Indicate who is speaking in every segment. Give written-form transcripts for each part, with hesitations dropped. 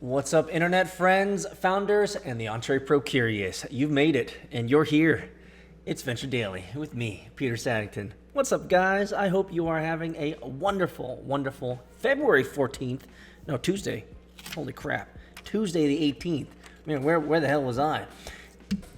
Speaker 1: What's up, internet friends, founders, and the Entree Pro Curious? You've made it, and you're here. It's Venture Daily with me, Peter Saddington. What's up, guys? I hope you are having a wonderful, wonderful February 14th. No, Tuesday. Holy crap. Tuesday the 18th. Man, where the hell was I?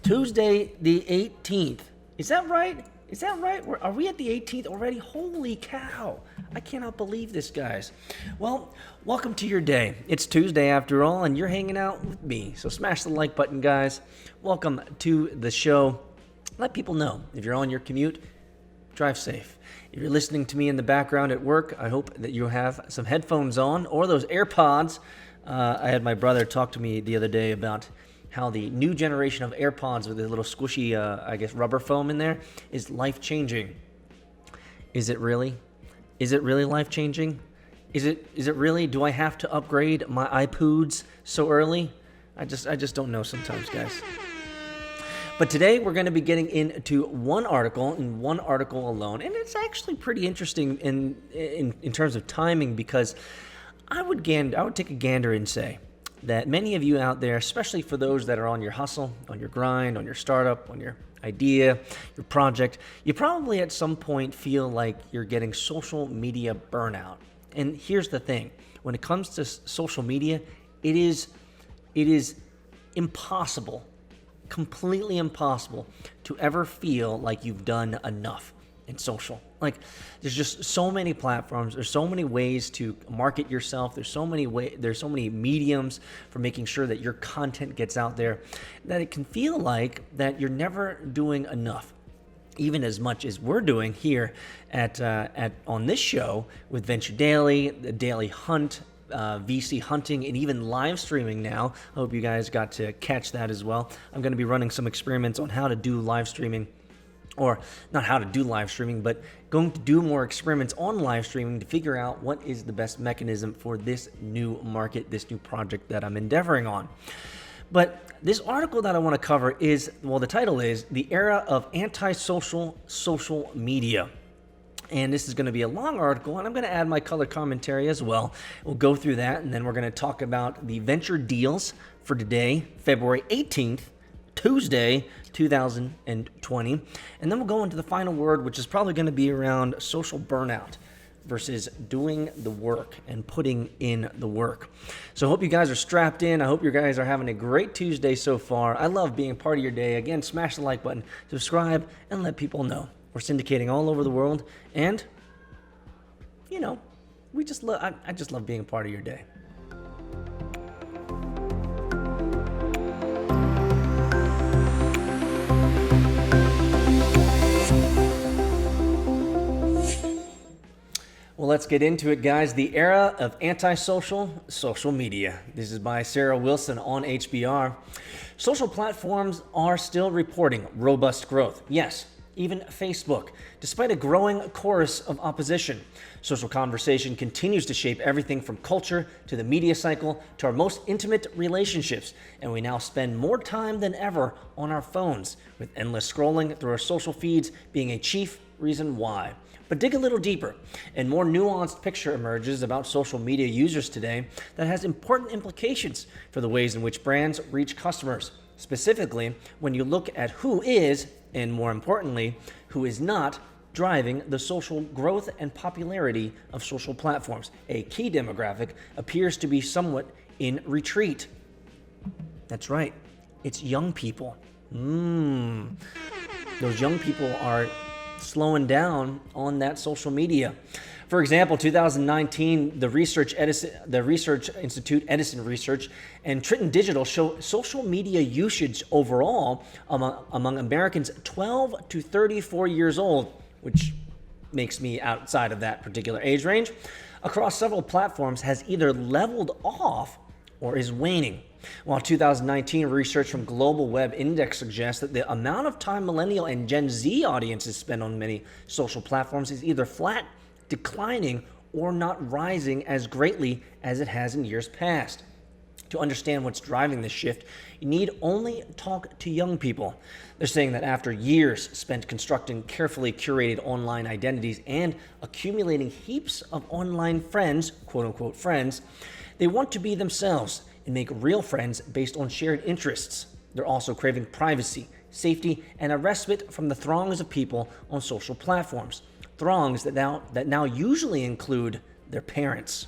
Speaker 1: Tuesday the 18th. Is that right? Is that right? Are we at the 18th already? Holy cow. I cannot believe this, guys. Well, welcome to your day. It's Tuesday after all, and you're hanging out with me. So smash the like button, guys. Welcome to the show. Let people know. If you're on your commute, drive safe. If you're listening to me in the background at work, I hope that you have some headphones on or those AirPods. I had my brother talk to me the other day about how the new generation of AirPods with a little squishy, rubber foam in there is life-changing. Is it really? Is it really life-changing? Is it really? Do I have to upgrade my iPods so early? I just don't know sometimes, guys. But today we're going to be getting into one article and one article alone, and it's actually pretty interesting in terms of timing, because I would take a gander and say that many of you out there, especially for those that are on your hustle, on your grind, on your startup, on your idea, your project, you probably at some point feel like you're getting social media burnout. And here's the thing. When it comes to social media, it is impossible, completely impossible to ever feel like you've done enough in social. Like, there's just so many platforms, there's so many ways to market yourself, there's so many mediums for making sure that your content gets out there, that it can feel like that you're never doing enough. Even as much as we're doing here at on this show with Venture Daily, the Daily Hunt, VC hunting, and even live streaming now. I hope you guys got to catch that as well. I'm going to be running some experiments on how to do live streaming, or not how to do live streaming, but going to do more experiments on live streaming to figure out what is the best mechanism for this new market, this new project that I'm endeavoring on. But this article that I want to cover is, well, the title is The Era of Antisocial Social Media. And this is going to be a long article, and I'm going to add my color commentary as well. We'll go through that, and then we're going to talk about the venture deals for today, February 18th, Tuesday, 2020. And then we'll go into the final word, which is probably going to be around social burnout versus doing the work and putting in the work. So I hope you guys are strapped in. I hope you guys are having a great Tuesday so far. I love being part of your day. Again, smash the like button, subscribe, and let people know. We're syndicating all over the world, and, you know, I just love being a part of your day. Well, let's get into it, guys. The Era of Antisocial Social Media. This is by Sarah Wilson on HBR. Social platforms are still reporting robust growth. Yes, even Facebook, despite a growing chorus of opposition. Social conversation continues to shape everything from culture to the media cycle to our most intimate relationships, and we now spend more time than ever on our phones, with endless scrolling through our social feeds being a chief reason why. But dig a little deeper, and more nuanced picture emerges about social media users today that has important implications for the ways in which brands reach customers. Specifically, when you look at who is, and more importantly, who is not driving the social growth and popularity of social platforms. A key demographic appears to be somewhat in retreat. That's right, it's young people. Those young people are slowing down on that social media. For example, 2019, the Research Institute Edison Research and Triton Digital show social media usage overall among Americans 12 to 34 years old, which makes me outside of that particular age range, across several platforms has either leveled off or is waning. While 2019 research from Global Web Index suggests that the amount of time millennial and Gen Z audiences spend on many social platforms is either flat, declining, or not rising as greatly as it has in years past. To understand what's driving this shift, you need only talk to young people. They're saying that after years spent constructing carefully curated online identities and accumulating heaps of online friends, quote unquote friends, They want to be themselves and make real friends based on shared interests. They're also craving privacy, safety, and a respite from the throngs of people on social platforms. Throngs that now usually include their parents.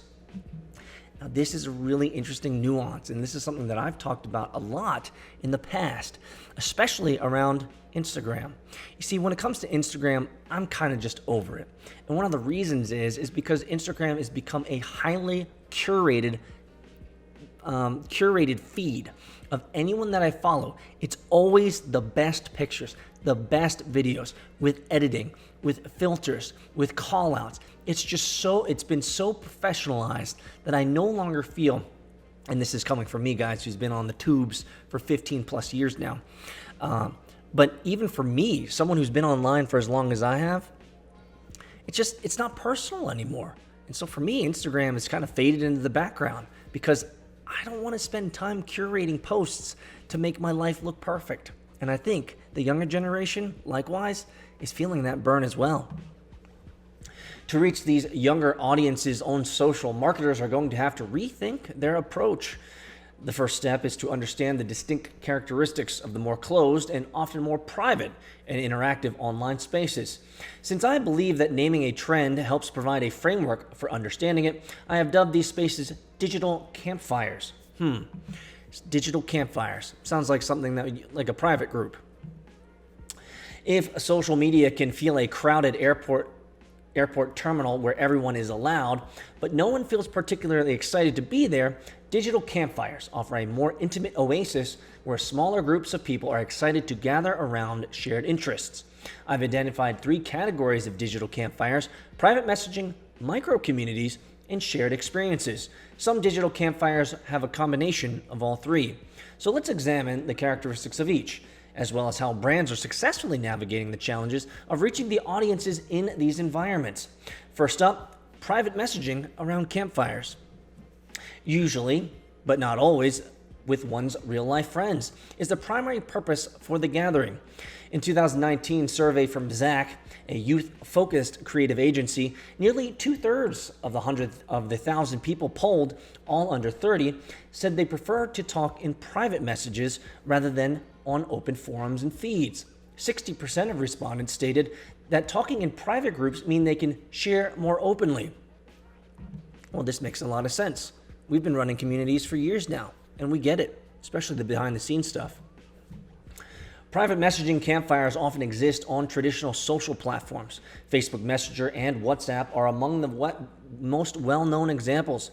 Speaker 1: Now, this is a really interesting nuance, and this is something that I've talked about a lot in the past, especially around Instagram. You see, when it comes to Instagram, I'm kind of just over it. And one of the reasons is because Instagram has become a highly curated feed of anyone that I follow. It's always the best pictures, the best videos, with editing, with filters, with callouts. It's been so professionalized that I no longer feel, and this is coming from me, guys, who's been on the tubes for 15 plus years now. But even for me, someone who's been online for as long as I have, it's not personal anymore. And so for me, Instagram has kind of faded into the background because I don't want to spend time curating posts to make my life look perfect. And I think the younger generation, likewise, is feeling that burn as well. To reach these younger audiences on social, marketers are going to have to rethink their approach. The first step is to understand the distinct characteristics of the more closed and often more private and interactive online spaces. Since I believe that naming a trend helps provide a framework for understanding it, I have dubbed these spaces digital campfires. Digital campfires. Sounds like something like a private group. If social media can feel a crowded airport terminal where everyone is allowed, but no one feels particularly excited to be there, digital campfires offer a more intimate oasis where smaller groups of people are excited to gather around shared interests. I've identified 3 categories of digital campfires: private messaging, micro-communities, and shared experiences. Some digital campfires have a combination of all 3. So let's examine the characteristics of each, as well as how brands are successfully navigating the challenges of reaching the audiences in these environments. First up, private messaging around campfires. Usually, but not always, with one's real-life friends, is the primary purpose for the gathering. In 2019 survey from Zach, a youth-focused creative agency, nearly 2/3 of the 1,000 people polled, all under 30, said they prefer to talk in private messages rather than on open forums and feeds. 60% of respondents stated that talking in private groups mean they can share more openly. Well, this makes a lot of sense. We've been running communities for years now, and we get it, especially the behind-the-scenes stuff. Private messaging campfires often exist on traditional social platforms. Facebook Messenger and WhatsApp are among the most well-known examples.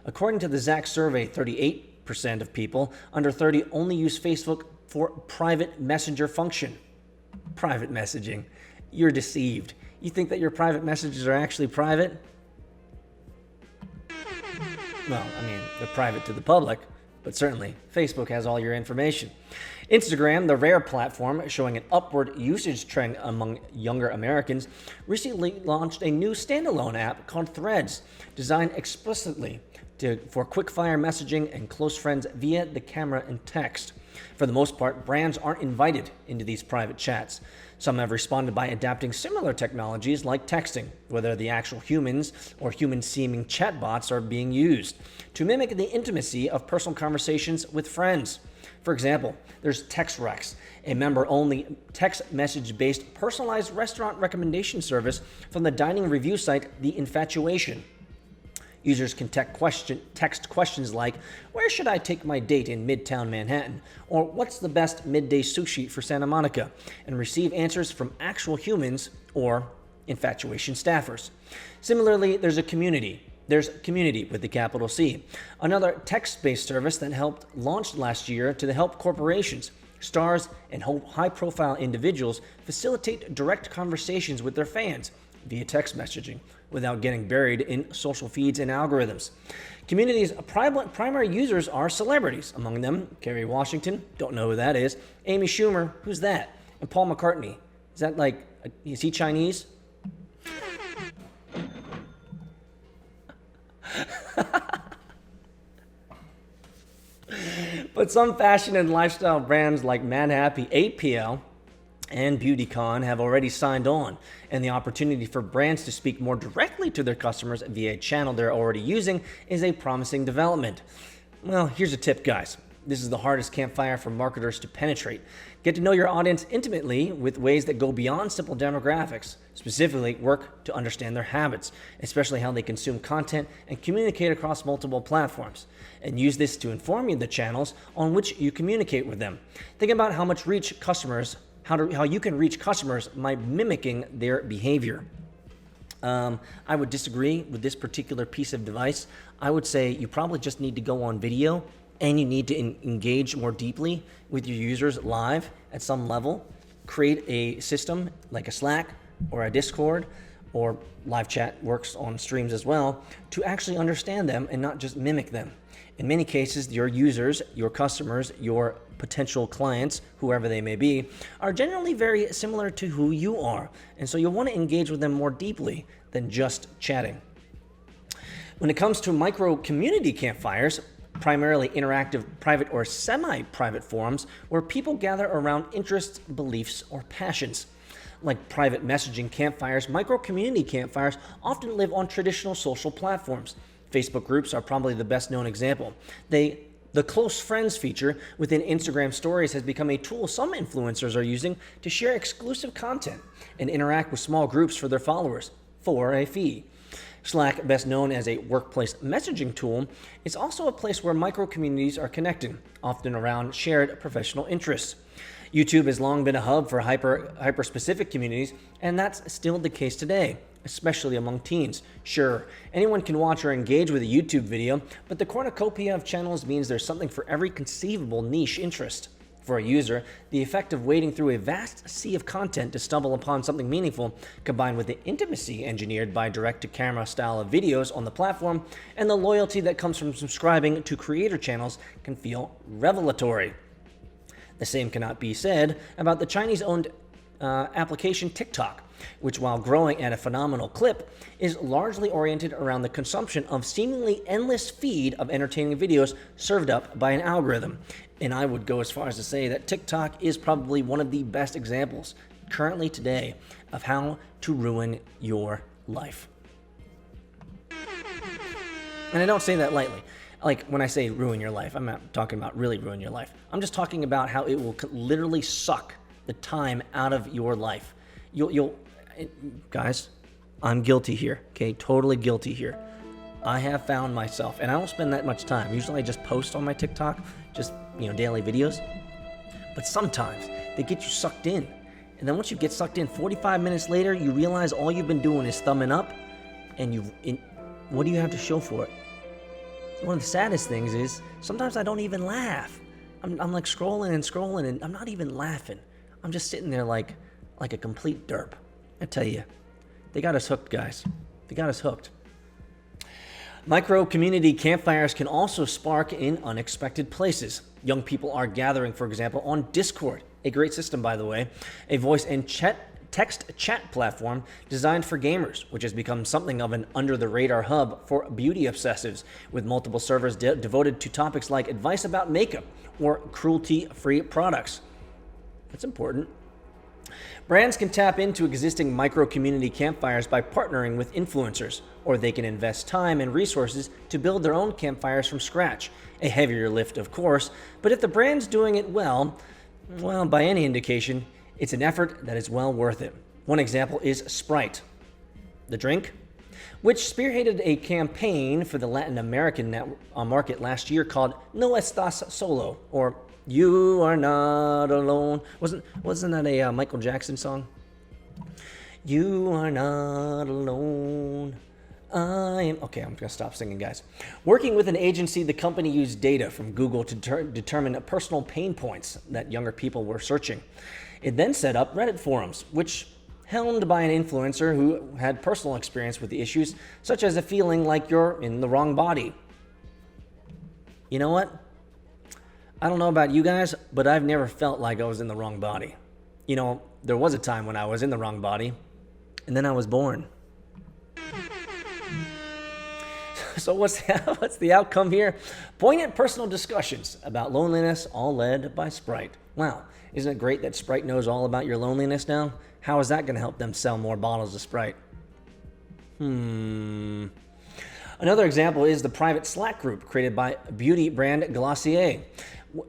Speaker 1: According to the Zach survey, 38% of people under 30 only use Facebook for private messenger function. Private messaging. You're deceived. You think that your private messages are actually private? Well, I mean, they're private to the public, but certainly Facebook has all your information. Instagram, the rare platform showing an upward usage trend among younger Americans, recently launched a new standalone app called Threads, designed explicitly for quick-fire messaging and close friends via the camera and text. For the most part, brands aren't invited into these private chats. Some have responded by adapting similar technologies like texting, whether the actual humans or human-seeming chatbots are being used, to mimic the intimacy of personal conversations with friends. For example, there's TextRex, a member-only text message-based personalized restaurant recommendation service from the dining review site The Infatuation. Users can text questions like, "Where should I take my date in Midtown Manhattan?" or "What's the best midday sushi for Santa Monica?" and receive answers from actual humans or Infatuation staffers. Similarly, there's Community with the capital C, another text-based service that launched last year to help corporations, stars, and high-profile individuals facilitate direct conversations with their fans via text messaging without getting buried in social feeds and algorithms. Community's primary users are celebrities, among them Kerry Washington, don't know who that is, Amy Schumer, who's that, and Paul McCartney. Is he Chinese? But some fashion and lifestyle brands like Madhappy 8PL and BeautyCon have already signed on, and the opportunity for brands to speak more directly to their customers via a channel they're already using is a promising development. Well, here's a tip, guys. This is the hardest campfire for marketers to penetrate. Get to know your audience intimately with ways that go beyond simple demographics. Specifically, work to understand their habits, especially how they consume content and communicate across multiple platforms. And use this to inform you the channels on which you communicate with them. Think about how you can reach customers by mimicking their behavior. I would disagree with this particular piece of advice. I would say you probably just need to go on video and you need to engage more deeply with your users live at some level. Create a system like a Slack or a Discord, or live chat works on streams as well, to actually understand them and not just mimic them. In many cases, your users, your customers, your potential clients, whoever they may be, are generally very similar to who you are. And so you'll want to engage with them more deeply than just chatting. When it comes to micro community campfires, primarily interactive private or semi-private forums where people gather around interests, beliefs, or passions. Like private messaging campfires, micro community campfires often live on traditional social platforms. Facebook groups are probably the best known example. The close friends feature within Instagram stories has become a tool some influencers are using to share exclusive content and interact with small groups for their followers for a fee. Slack, best known as a workplace messaging tool, is also a place where micro-communities are connected, often around shared professional interests. YouTube has long been a hub for hyper-specific communities, and that's still the case today, especially among teens. Sure, anyone can watch or engage with a YouTube video, but the cornucopia of channels means there's something for every conceivable niche interest. For a user, the effect of wading through a vast sea of content to stumble upon something meaningful, combined with the intimacy engineered by direct-to-camera style of videos on the platform, and the loyalty that comes from subscribing to creator channels, can feel revelatory. The same cannot be said about the Chinese-owned application TikTok, which, while growing at a phenomenal clip, is largely oriented around the consumption of seemingly endless feed of entertaining videos served up by an algorithm. And I would go as far as to say that TikTok is probably one of the best examples currently today of how to ruin your life. And I don't say that lightly. Like, when I say ruin your life, I'm not talking about really ruin your life. I'm just talking about how it will literally suck the time out of your life. Guys, I'm guilty here, okay? Totally guilty here. I have found myself, and I don't spend that much time. Usually I just post on my TikTok, just, daily videos. But sometimes they get you sucked in. And then once you get sucked in, 45 minutes later, you realize all you've been doing is thumbing up, and what do you have to show for it? One of the saddest things is sometimes I don't even laugh. I'm like scrolling and I'm not even laughing. I'm just sitting there like a complete derp. I tell you, they got us hooked, guys. They got us hooked. Micro community campfires can also spark in unexpected places. Young people are gathering, for example, on Discord, a great system, by the way, a voice and text chat platform designed for gamers, which has become something of an under-the-radar hub for beauty obsessives, with multiple servers devoted to topics like advice about makeup or cruelty-free products. That's important. Brands can tap into existing micro-community campfires by partnering with influencers, or they can invest time and resources to build their own campfires from scratch. A heavier lift, of course, but if the brand's doing it well, by any indication, it's an effort that is well worth it. One example is Sprite, the drink, which spearheaded a campaign for the Latin American market last year called No Estás Solo, or You Are Not Alone. Wasn't that a Michael Jackson song? You are not alone. Okay, I'm going to stop singing, guys. Working with an agency, the company used data from Google to determine personal pain points that younger people were searching. It then set up Reddit forums, which helmed by an influencer who had personal experience with the issues, such as a feeling like you're in the wrong body. You know what? I don't know about you guys, but I've never felt like I was in the wrong body. There was a time when I was in the wrong body, and then I was born. So what's the outcome here? Poignant personal discussions about loneliness, all led by Sprite. Wow, isn't it great that Sprite knows all about your loneliness now? How is that going to help them sell more bottles of Sprite? Another example is the private Slack group created by beauty brand Glossier.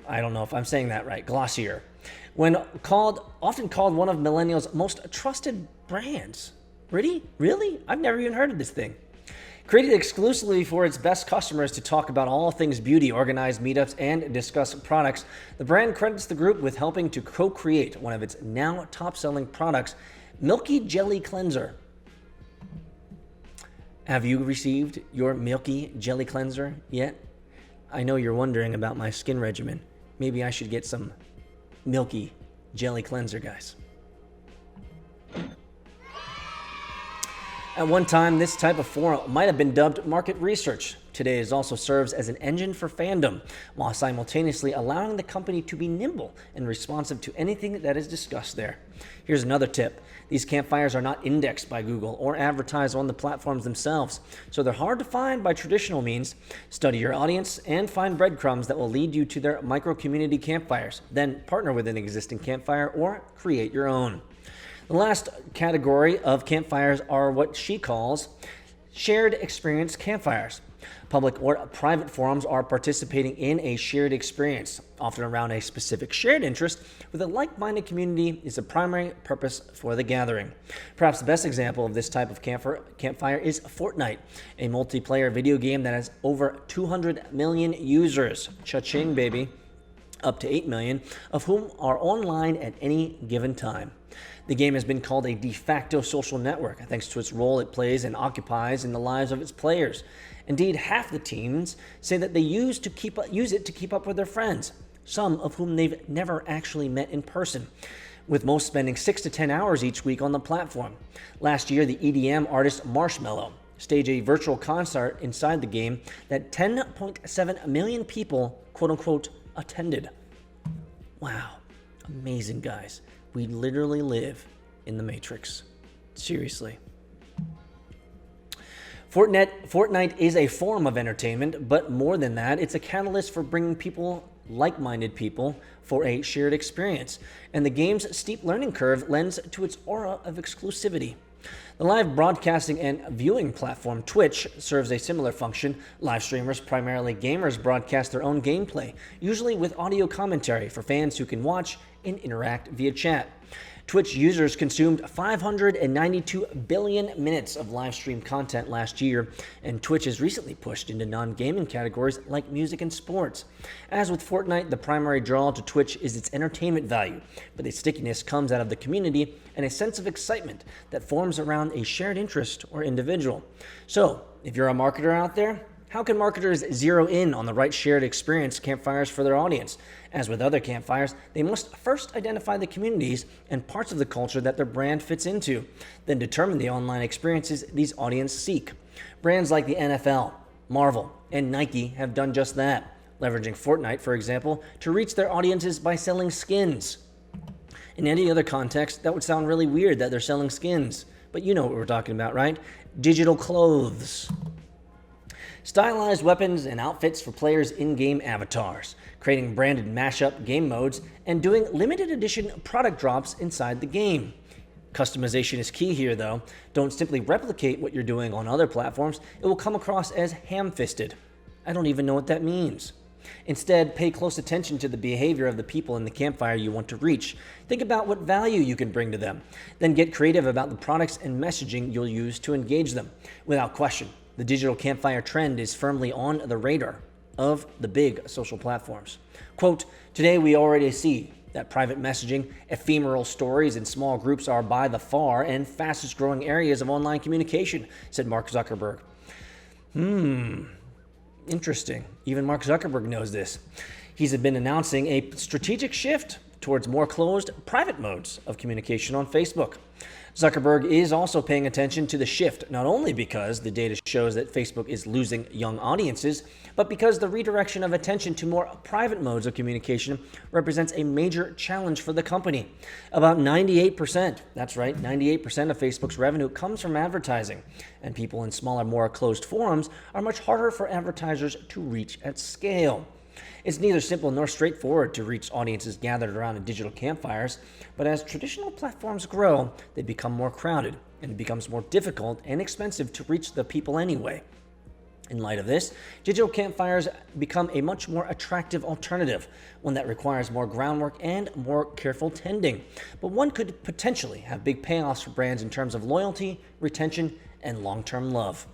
Speaker 1: I don't know if I'm saying that right, Glossier. Often called one of millennials' most trusted brands. Really? I've never even heard of this thing. Created exclusively for its best customers to talk about all things beauty, organize meetups, and discuss products, the brand credits the group with helping to co-create one of its now top-selling products, Milky Jelly Cleanser. Have you received your Milky Jelly Cleanser yet? I know you're wondering about my skin regimen. Maybe I should get some Milky Jelly Cleanser, guys. At one time, this type of forum might have been dubbed market research. Today, it also serves as an engine for fandom, while simultaneously allowing the company to be nimble and responsive to anything that is discussed there. Here's another tip. These campfires are not indexed by Google or advertised on the platforms themselves, so they're hard to find by traditional means. Study your audience and find breadcrumbs that will lead you to their micro-community campfires. Then partner with an existing campfire or create your own. The last category of campfires are what she calls shared experience campfires. Public or private forums are participating in a shared experience, often around a specific shared interest, with a like-minded community is the primary purpose for the gathering. Perhaps the best example of this type of campfire is Fortnite, a multiplayer video game that has over 200 million users. Cha-ching, baby. Up to 8 million, of whom are online at any given time. The game has been called a de facto social network, thanks to its role it plays and occupies in the lives of its players. Indeed, half the teens say that they use it to keep up with their friends, some of whom they've never actually met in person, with most spending 6 to 10 hours each week on the platform. Last year, the EDM artist Marshmello staged a virtual concert inside the game that 10.7 million people, quote-unquote, attended. Wow. Amazing, guys. We literally live in the Matrix. Seriously. Fortnite is a form of entertainment, but more than that, it's a catalyst for bringing people, like-minded people, for a shared experience. And the game's steep learning curve lends to its aura of exclusivity. The live broadcasting and viewing platform Twitch serves a similar function. Live streamers, primarily gamers, broadcast their own gameplay, usually with audio commentary for fans who can watch and interact via chat. Twitch users consumed 592 billion minutes of live stream content last year, and Twitch has recently pushed into non-gaming categories like music and sports. As with Fortnite, the primary draw to Twitch is its entertainment value, but its stickiness comes out of the community and a sense of excitement that forms around a shared interest or individual. So, if you're a marketer out there, how can marketers zero in on the right shared experience campfires for their audience? As with other campfires, they must first identify the communities and parts of the culture that their brand fits into, then determine the online experiences these audiences seek. Brands like the NFL, Marvel, and Nike have done just that, leveraging Fortnite, for example, to reach their audiences by selling skins. In any other context, that would sound really weird that they're selling skins, but you know what we're talking about, right? Digital clothes. Stylized weapons and outfits for players' in-game avatars, creating branded mashup game modes, and doing limited edition product drops inside the game. Customization is key here, though. Don't simply replicate what you're doing on other platforms. It will come across as ham-fisted. I don't even know what that means. Instead, pay close attention to the behavior of the people in the campfire you want to reach. Think about what value you can bring to them. Then get creative about the products and messaging you'll use to engage them. Without question, the digital campfire trend is firmly on the radar of the big social platforms. Quote, today we already see that private messaging, ephemeral stories, and small groups are by the far and fastest growing areas of online communication, said Mark Zuckerberg. Interesting. Even Mark Zuckerberg knows this. He's been announcing a strategic shift towards more closed private modes of communication on Facebook. Zuckerberg is also paying attention to the shift, not only because the data shows that Facebook is losing young audiences, but because the redirection of attention to more private modes of communication represents a major challenge for the company. About 98%, that's right, 98% of Facebook's revenue comes from advertising, and people in smaller, more closed forums are much harder for advertisers to reach at scale. It's neither simple nor straightforward to reach audiences gathered around digital campfires, but as traditional platforms grow, they become more crowded, and it becomes more difficult and expensive to reach the people anyway. In light of this, digital campfires become a much more attractive alternative, one that requires more groundwork and more careful tending, but one could potentially have big payoffs for brands in terms of loyalty, retention, and long-term love.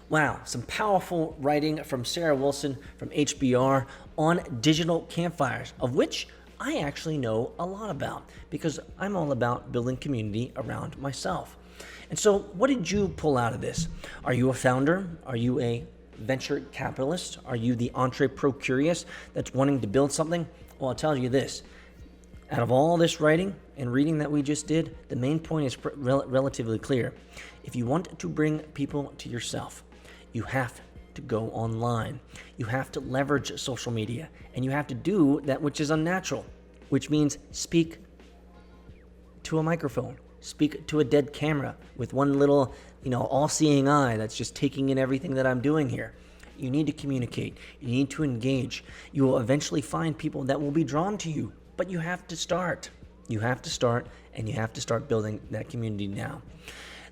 Speaker 1: Wow, some powerful writing from Sarah Wilson from HBR on digital campfires, of which I actually know a lot about because I'm all about building community around myself. And so what did you pull out of this? Are you a founder? Are you a venture capitalist? Are you the entrepreneur curious that's wanting to build something? Well, I'll tell you this. Out of all this writing and reading that we just did, the main point is relatively clear. If you want to bring people to yourself, you have to go online. You have to leverage social media, and you have to do that which is unnatural, which means speak to a microphone. Speak to a dead camera with one little, all-seeing eye that's just taking in everything that I'm doing here. You need to communicate. You need to engage. You will eventually find people that will be drawn to you, but you have to start. You have to start, and you have to start building that community now.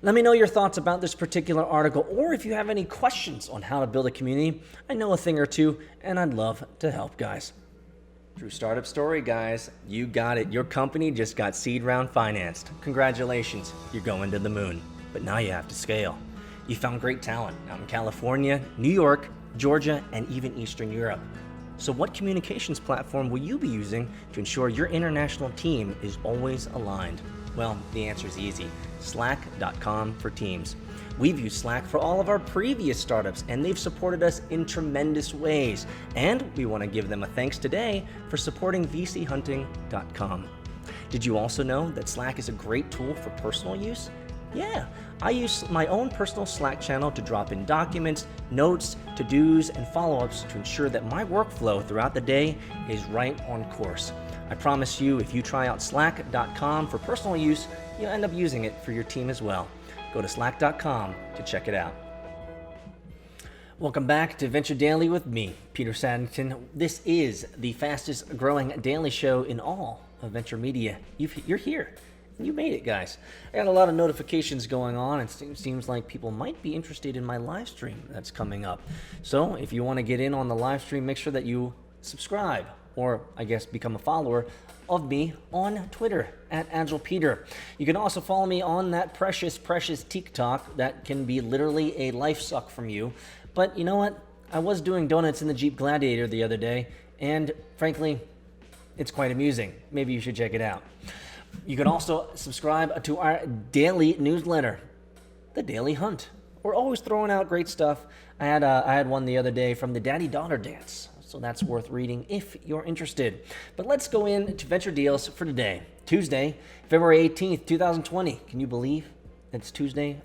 Speaker 1: Let me know your thoughts about this particular article, or if you have any questions on how to build a community. I know a thing or two, and I'd love to help, guys. True startup story, guys. You got it. Your company just got seed round financed. Congratulations. You're going to the moon. But now you have to scale. You found great talent out in California, New York, Georgia, and even Eastern Europe. So what communications platform will you be using to ensure your international team is always aligned? Well, the answer is easy. Slack.com for Teams. We've used Slack for all of our previous startups, and they've supported us in tremendous ways. And we want to give them a thanks today for supporting vchunting.com. Did you also know that Slack is a great tool for personal use? Yeah, I use my own personal Slack channel to drop in documents, notes, to-dos, and follow-ups to ensure that my workflow throughout the day is right on course. I promise you, if you try out slack.com for personal use, you'll end up using it for your team as well. Go to slack.com to check it out. Welcome back to Venture Daily with me, Peter Saddington. This is the fastest growing daily show in all of venture media. You're here. You made it, guys. I got a lot of notifications going on. It seems like people might be interested in my live stream that's coming up. So if you want to get in on the live stream, make sure that you subscribe, or I guess become a follower of me on Twitter at AgilePeter. You can also follow me on that precious TikTok that can be literally a life suck from you. But you know what? I was doing donuts in the Jeep Gladiator the other day, and frankly, it's quite amusing. Maybe you should check it out. You can also subscribe to our daily newsletter, The Daily Hunt. We're always throwing out great stuff. I had one the other day from the Daddy-Daughter Dance, so that's worth reading if you're interested. But let's go into Venture Deals for today, Tuesday, February 18th, 2020. Can you believe it's Tuesday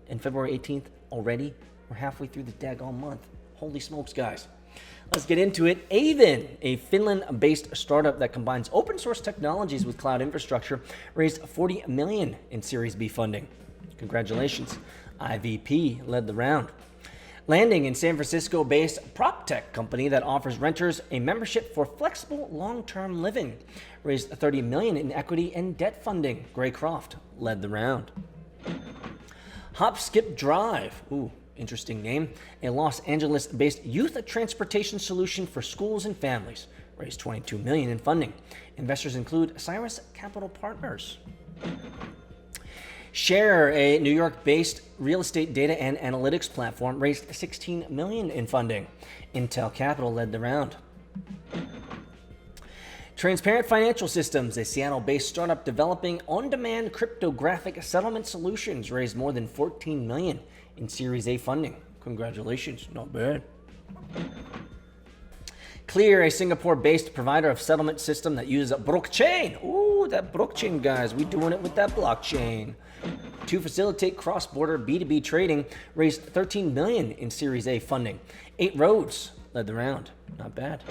Speaker 1: and February 18th already? We're halfway through the daggone month. Holy smokes, guys. Let's get into it. Aven, a Finland-based startup that combines open source technologies with cloud infrastructure, raised $40 million in Series B funding. Congratulations. IVP led the round. Landing, in San Francisco-based prop tech company that offers renters a membership for flexible long-term living, raised $30 million in equity and debt funding. Gray Croft led the round. Hop Skip Drive, interesting name, a Los Angeles-based youth transportation solution for schools and families, raised $22 million in funding. Investors include Cyrus Capital Partners. Share, a New York-based real estate data and analytics platform, raised $16 million in funding. Intel Capital led the round. Transparent Financial Systems, a Seattle-based startup developing on-demand cryptographic settlement solutions, raised more than $14 million in Series A funding. Congratulations, not bad. Clear, a Singapore-based provider of settlement system that uses a blockchain. Ooh, that blockchain, guys. We doing it with that blockchain. To facilitate cross-border B2B trading, raised $13 million in Series A funding. 8 Roads led the round. Not bad.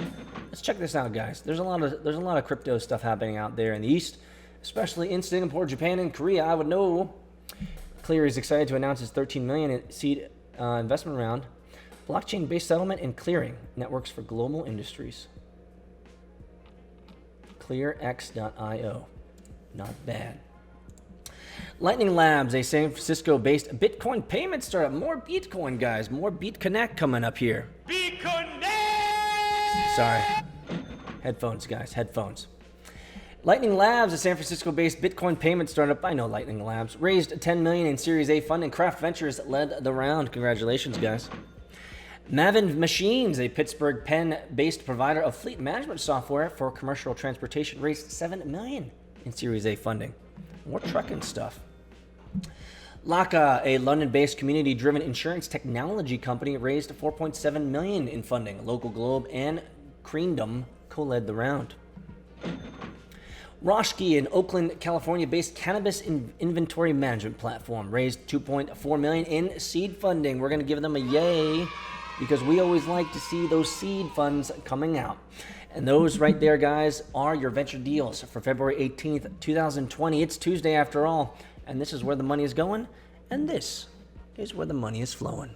Speaker 1: Let's check this out, guys. There's a lot of crypto stuff happening out there in the East, especially in Singapore, Japan, and Korea. I would know. Clear is excited to announce its $13 million seed investment round Blockchain-based settlement and clearing networks for global industries. ClearX.io. Not bad. Lightning Labs, a San Francisco-based Bitcoin payment startup. More Bitcoin, guys. More BitConnect coming up here. BitConnect! Sorry. Headphones, guys. Headphones. Lightning Labs, a San Francisco-based Bitcoin payment startup. I know Lightning Labs. Raised $10 million in Series A funding. Craft Ventures led the round. Congratulations, guys. Maven Machines, a Pittsburgh Penn-based provider of fleet management software for commercial transportation, raised $7 million in Series A funding. More trucking stuff. Laka, a London-based community-driven insurance technology company, raised $4.7 million in funding. Local Globe and Creendom co-led the round. Roshki, an Oakland, California-based cannabis inventory management platform, raised $2.4 million in seed funding. We're going to give them a yay because we always like to see those seed funds coming out. And those right there, guys, are your venture deals for February 18th, 2020. It's Tuesday after all, and this is where the money is going, and this is where the money is flowing.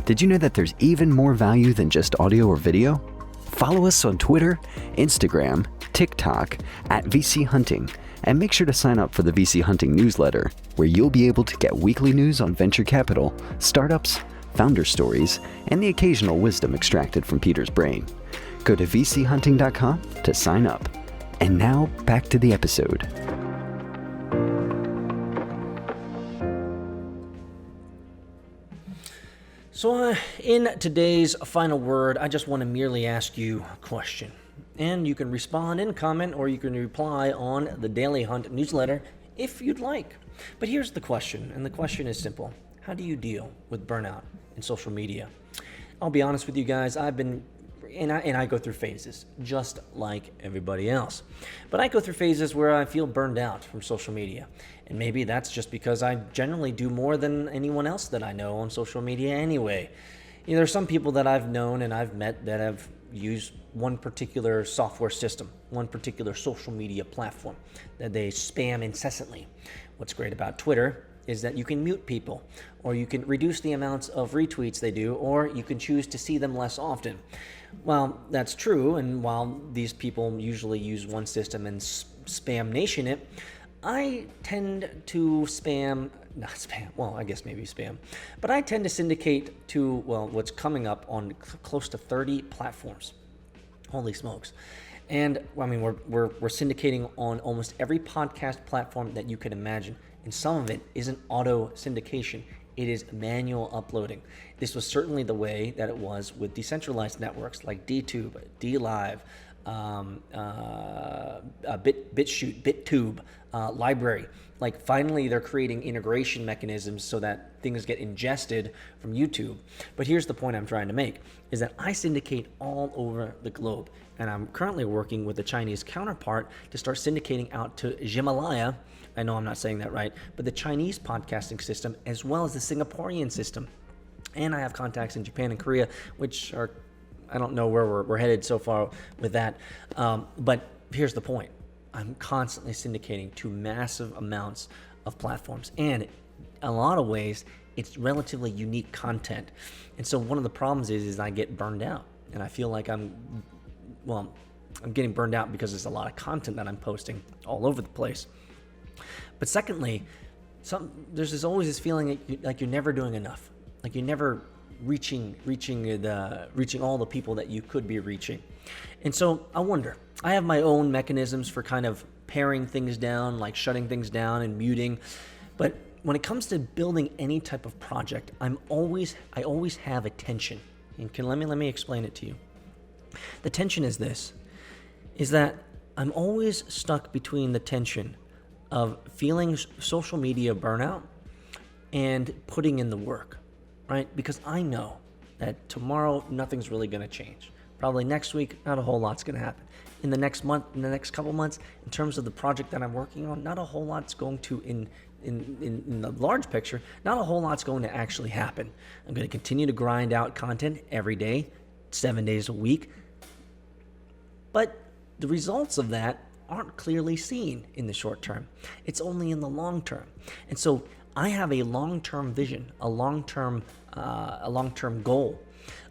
Speaker 2: Did you know that there's even more value than just audio or video? Follow us on Twitter, Instagram, TikTok at VC Hunting, and make sure to sign up for the VC Hunting newsletter, where you'll be able to get weekly news on venture capital, startups, founder stories, and the occasional wisdom extracted from Peter's brain. Go to vchunting.com to sign up. And now, back to the episode.
Speaker 1: So in today's final word, I just want to merely ask you a question. And you can respond in comment or you can reply on the Daily Hunt newsletter if you'd like. But here's the question, and the question is simple. How do you deal with burnout in social media? I'll be honest with you guys, I go through phases, just like everybody else. But I go through phases where I feel burned out from social media. And maybe that's just because I generally do more than anyone else that I know on social media anyway. You know, there's some people that I've known and I've met that have used one particular software system, one particular social media platform that they spam incessantly. What's great about Twitter is that you can mute people, or you can reduce the amounts of retweets they do, or you can choose to see them less often. Well, that's true, and while these people usually use one system and spam nation it, I tend to but I tend to syndicate to, what's coming up on close to 30 platforms. Holy smokes. And I mean, we're syndicating on almost every podcast platform that you can imagine. And some of it isn't auto syndication. It is manual uploading. This was certainly the way that it was with decentralized networks like DTube, DLive, BitChute, BitTube, Library. Like, finally, they're creating integration mechanisms so that things get ingested from YouTube. But here's the point I'm trying to make, is that I syndicate all over the globe. And I'm currently working with the Chinese counterpart to start syndicating out to Himalaya. I know I'm not saying that right, but the Chinese podcasting system, as well as the Singaporean system. And I have contacts in Japan and Korea, which are, I don't know where we're headed so far with that. But here's the point. I'm constantly syndicating to massive amounts of platforms. And in a lot of ways, it's relatively unique content. And so one of the problems is I get burned out. And I feel like I'm getting burned out because there's a lot of content that I'm posting all over the place. But secondly, there's always this feeling like you're never doing enough. Like you're never reaching all the people that you could be reaching. And so I wonder, I have my own mechanisms for kind of paring things down, like shutting things down and muting. But when it comes to building any type of project, I always have a tension. And let me explain it to you. The tension is this, is that I'm always stuck between the tension of feeling social media burnout and putting in the work, right? Because I know that tomorrow nothing's really going to change. Probably next week, not a whole lot's going to happen. In the next month, in the next couple months, in terms of the project that I'm working on, not a whole lot's going to, in the large picture, not a whole lot's going to actually happen. I'm going to continue to grind out content every day, 7 days a week. But the results of that aren't clearly seen in the short term. It's only in the long term. And so I have a long-term vision, a long-term goal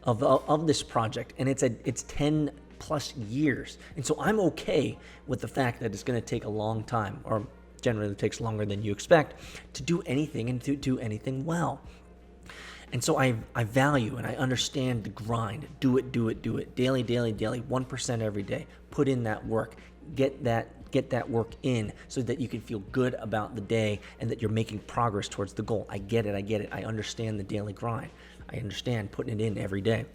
Speaker 1: of this project, and it's 10 plus years. And so I'm okay with the fact that it's going to take a long time, or generally it takes longer than you expect, to do anything and to do anything well. And so I value and I understand the grind. Do it. Daily, 1% every day. Put in that work. Get that work in so that you can feel good about the day and that you're making progress towards the goal. I get it. I understand the daily grind. I understand putting it in every day.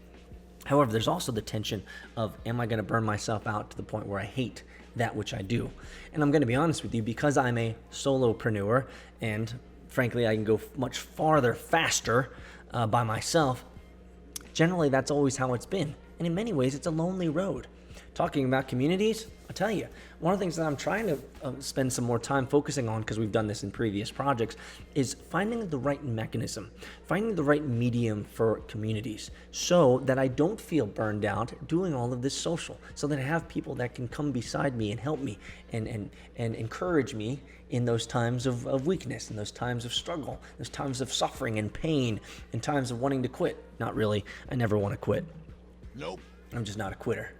Speaker 1: However, there's also the tension of, am I going to burn myself out to the point where I hate that which I do? And I'm going to be honest with you, because I'm a solopreneur, and frankly, I can go much farther, faster by myself. Generally, that's always how it's been. And in many ways, it's a lonely road. Talking about communities, I'll tell you, one of the things that I'm trying to spend some more time focusing on, because we've done this in previous projects, is finding the right mechanism, finding the right medium for communities, so that I don't feel burned out doing all of this social, so that I have people that can come beside me and help me and encourage me in those times of weakness, in those times of struggle, those times of suffering and pain, in times of wanting to quit. Not really. I never want to quit.
Speaker 3: Nope.
Speaker 1: I'm just not a quitter.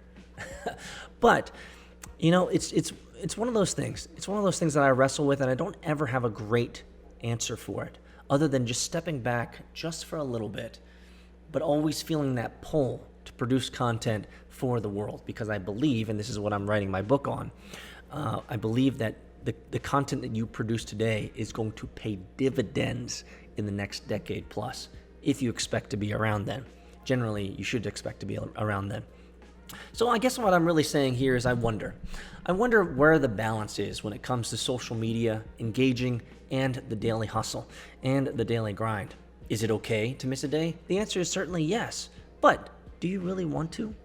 Speaker 1: But, you know, it's one of those things. It's one of those things that I wrestle with, and I don't ever have a great answer for it, other than just stepping back just for a little bit, but always feeling that pull to produce content for the world, because I believe, and this is what I'm writing my book on, I believe that the content that you produce today is going to pay dividends in the next decade plus, if you expect to be around then. Generally, you should expect to be around then. So I guess what I'm really saying here is I wonder where the balance is when it comes to social media, engaging, and the daily hustle, and the daily grind. Is it okay to miss a day? The answer is certainly yes. But do you really want to?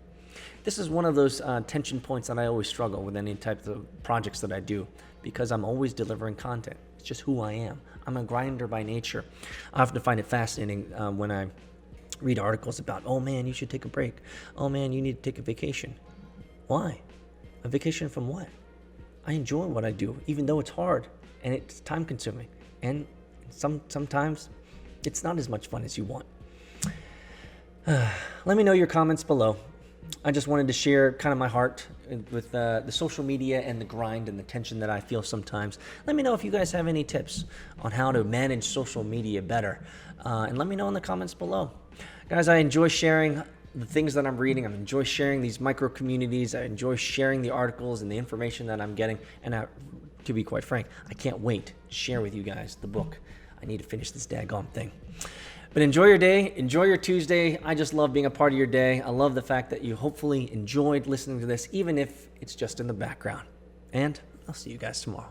Speaker 1: This is one of those tension points that I always struggle with any type of projects that I do, because I'm always delivering content. It's just who I am. I'm a grinder by nature. I often find it fascinating when I read articles about, oh man, you should take a break. Oh man, you need to take a vacation. Why? A vacation from what? I enjoy what I do, even though it's hard and it's time consuming. And sometimes it's not as much fun as you want. Let me know your comments below. I just wanted to share kind of my heart with the social media and the grind and the tension that I feel sometimes. Let me know if you guys have any tips on how to manage social media better. And let me know in the comments below. Guys, I enjoy sharing the things that I'm reading. I enjoy sharing these micro communities. I enjoy sharing the articles and the information that I'm getting. And to be quite frank, I can't wait to share with you guys the book. I need to finish this daggone thing. But enjoy your day. Enjoy your Tuesday. I just love being a part of your day. I love the fact that you hopefully enjoyed listening to this, even if it's just in the background. And I'll see you guys tomorrow.